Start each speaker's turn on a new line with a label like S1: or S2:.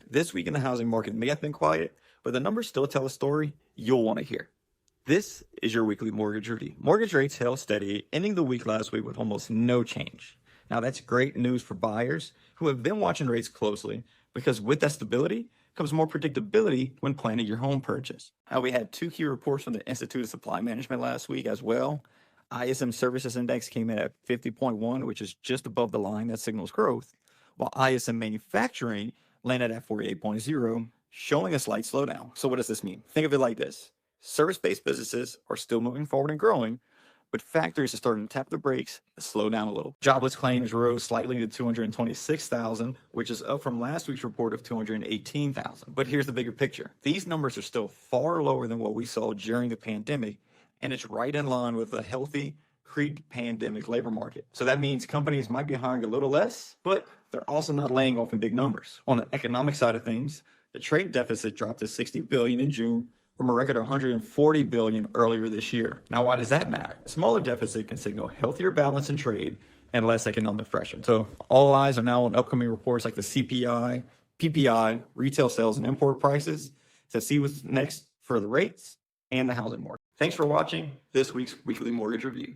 S1: This week in the housing market may have been quiet, but the numbers still tell a story you'll want to hear. This is your weekly mortgage review. Mortgage rates held steady, ending the week last week with almost no change. Now, that's great news for buyers who have been watching rates closely because with that stability comes more predictability when planning your home purchase. Now, we had two key reports from the Institute of Supply Management last week as well. ISM Services Index came in at 50.1, which is just above the line that signals growth, while ISM Manufacturing landed at 48.0, showing a slight slowdown. So what does this mean? Think of it like this. Service-based businesses are still moving forward and growing, but factories are starting to tap the brakes and slow down a little. Jobless claims rose slightly to 226,000, which is up from last week's report of 218,000. But here's the bigger picture. These numbers are still far lower than what we saw during the pandemic, and it's right in line with a healthy pre-pandemic labor market. So that means companies might be hiring a little less, but they're also not laying off in big numbers. On the economic side of things, the trade deficit dropped to 60 billion in June from a record of 140 billion earlier this year. Now, why does that matter? A smaller deficit can signal healthier balance in trade and less economic pressure. So all eyes are now on upcoming reports like the CPI, PPI, retail sales, and import prices to see what's next for the rates and the housing market. Thanks for watching this week's Weekly Mortgage Review.